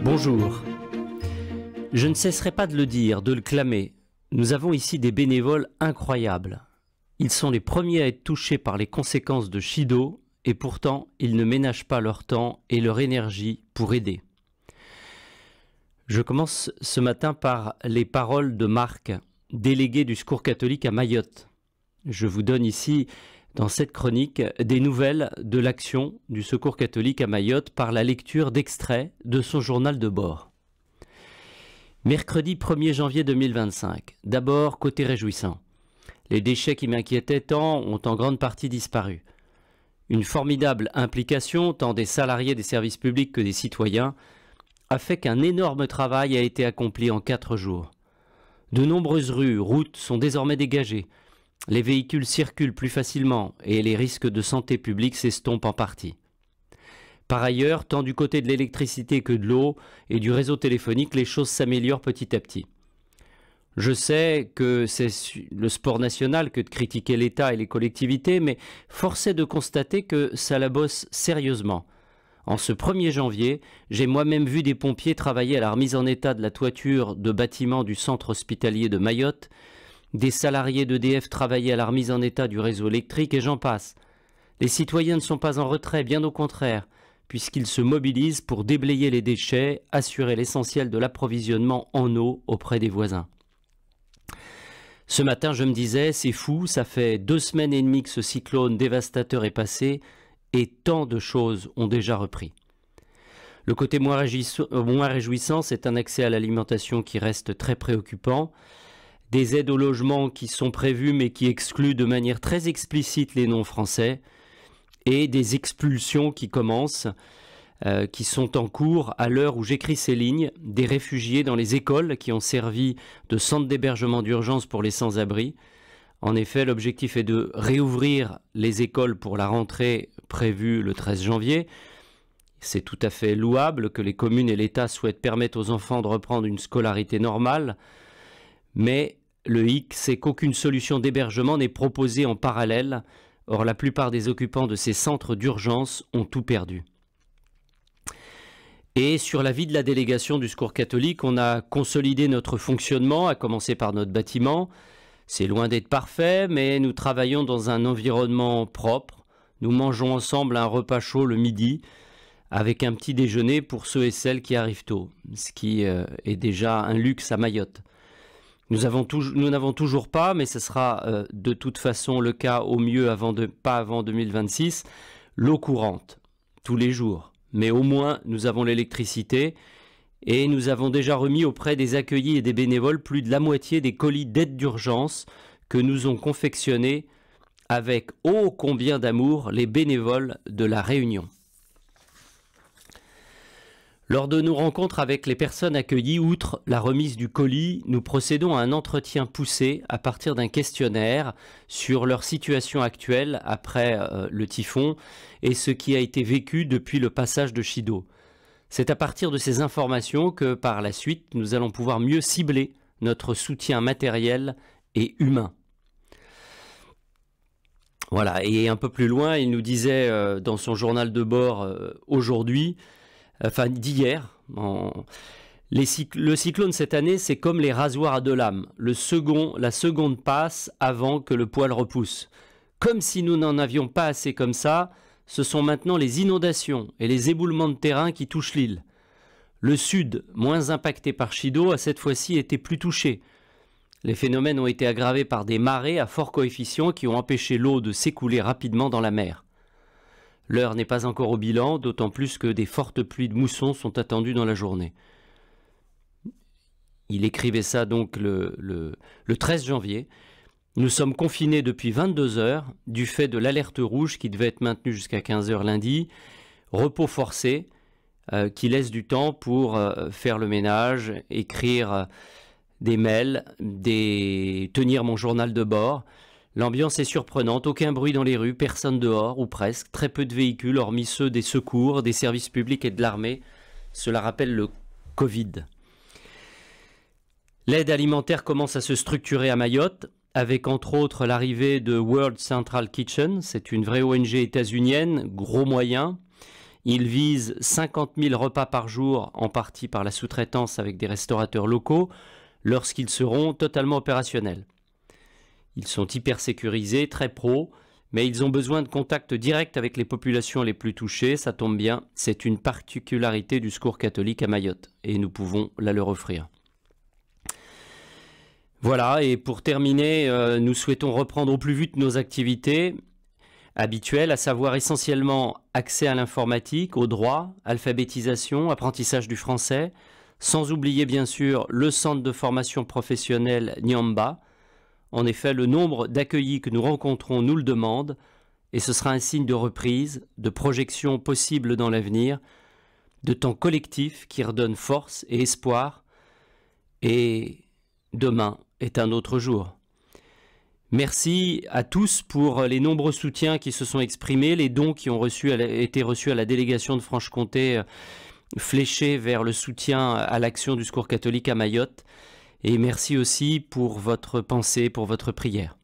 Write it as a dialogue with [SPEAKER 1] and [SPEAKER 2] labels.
[SPEAKER 1] Bonjour. Je ne cesserai pas de le dire, de le clamer. Nous avons ici des bénévoles incroyables. Ils sont les premiers à être touchés par les conséquences de Chido et pourtant ils ne ménagent pas leur temps et leur énergie pour aider. Je commence ce matin par les paroles de Marc, délégué du Secours catholique à Mayotte. Je vous donne ici, dans cette chronique, des nouvelles de l'action du Secours catholique à Mayotte par la lecture d'extraits de son journal de bord. Mercredi 1er janvier 2025. D'abord, côté réjouissant. Les déchets qui m'inquiétaient tant ont en grande partie disparu. Une formidable implication, tant des salariés des services publics que des citoyens, a fait qu'un énorme travail a été accompli en 4 jours. De nombreuses rues, routes sont désormais dégagées. Les véhicules circulent plus facilement et les risques de santé publique s'estompent en partie. Par ailleurs, tant du côté de l'électricité que de l'eau et du réseau téléphonique, les choses s'améliorent petit à petit. Je sais que c'est le sport national que de critiquer l'État et les collectivités, mais force est de constater que ça la bosse sérieusement. En ce 1er janvier, j'ai moi-même vu des pompiers travailler à la remise en état de la toiture de bâtiments du centre hospitalier de Mayotte, des salariés d'EDF travailler à la remise en état du réseau électrique et j'en passe. Les citoyens ne sont pas en retrait, bien au contraire, puisqu'ils se mobilisent pour déblayer les déchets, assurer l'essentiel de l'approvisionnement en eau auprès des voisins. Ce matin, je me disais, c'est fou, ça fait 2 semaines et demie que ce cyclone dévastateur est passé et tant de choses ont déjà repris. Le côté moins réjouissant, c'est un accès à l'alimentation qui reste très préoccupant, des aides au logement qui sont prévues mais qui excluent de manière très explicite les non-français et des expulsions qui commencent, qui sont en cours à l'heure où j'écris ces lignes, des réfugiés dans les écoles qui ont servi de centre d'hébergement d'urgence pour les sans-abri. En effet, l'objectif est de réouvrir les écoles pour la rentrée prévue le 13 janvier. C'est tout à fait louable que les communes et l'État souhaitent permettre aux enfants de reprendre une scolarité normale, mais le hic, c'est qu'aucune solution d'hébergement n'est proposée en parallèle. Or, la plupart des occupants de ces centres d'urgence ont tout perdu. Et sur l'avis de la délégation du Secours catholique, on a consolidé notre fonctionnement, à commencer par notre bâtiment. C'est loin d'être parfait, mais nous travaillons dans un environnement propre. Nous mangeons ensemble un repas chaud le midi, avec un petit déjeuner pour ceux et celles qui arrivent tôt, ce qui est déjà un luxe à Mayotte. Nous n'avons toujours pas, mais ce sera de toute façon le cas au mieux pas avant 2026, l'eau courante, tous les jours. Mais au moins, nous avons l'électricité et nous avons déjà remis auprès des accueillis et des bénévoles plus de la moitié des colis d'aide d'urgence que nous ont confectionnés avec ô combien d'amour les bénévoles de la Réunion. Lors de nos rencontres avec les personnes accueillies, outre la remise du colis, nous procédons à un entretien poussé à partir d'un questionnaire sur leur situation actuelle après le typhon et ce qui a été vécu depuis le passage de Chido. C'est à partir de ces informations que par la suite, nous allons pouvoir mieux cibler notre soutien matériel et humain. Voilà, et un peu plus loin, il nous disait dans son journal de bord aujourd'hui, enfin d'hier, le cyclone cette année, c'est comme les rasoirs à 2 lames. La seconde passe avant que le poil repousse. Comme si nous n'en avions pas assez comme ça, ce sont maintenant les inondations et les éboulements de terrain qui touchent l'île. Le sud, moins impacté par Chido, a cette fois-ci été plus touché. Les phénomènes ont été aggravés par des marées à fort coefficient qui ont empêché l'eau de s'écouler rapidement dans la mer. L'heure n'est pas encore au bilan, d'autant plus que des fortes pluies de mousson sont attendues dans la journée. Il écrivait ça donc le 13 janvier. Nous sommes confinés depuis 22 heures du fait de l'alerte rouge qui devait être maintenue jusqu'à 15 heures lundi. Repos forcé qui laisse du temps pour faire le ménage, écrire des mails, tenir mon journal de bord. L'ambiance est surprenante, aucun bruit dans les rues, personne dehors, ou presque, très peu de véhicules, hormis ceux des secours, des services publics et de l'armée. Cela rappelle le Covid. L'aide alimentaire commence à se structurer à Mayotte, avec entre autres l'arrivée de World Central Kitchen, c'est une vraie ONG états-unienne, gros moyens. Il vise 50 000 repas par jour, en partie par la sous-traitance avec des restaurateurs locaux, lorsqu'ils seront totalement opérationnels. Ils sont hyper sécurisés, très pros, mais ils ont besoin de contact direct avec les populations les plus touchées. Ça tombe bien, c'est une particularité du Secours catholique à Mayotte, et nous pouvons la leur offrir. Voilà, et pour terminer, nous souhaitons reprendre au plus vite nos activités habituelles, à savoir essentiellement accès à l'informatique, au droit, alphabétisation, apprentissage du français, sans oublier bien sûr le centre de formation professionnelle Nyamba. En effet, le nombre d'accueillis que nous rencontrons nous le demande, et ce sera un signe de reprise, de projection possible dans l'avenir, de temps collectif qui redonne force et espoir, et demain est un autre jour. Merci à tous pour les nombreux soutiens qui se sont exprimés, les dons qui ont été reçus à la délégation de Franche-Comté, fléchés vers le soutien à l'action du Secours catholique à Mayotte. Et merci aussi pour votre pensée, pour votre prière.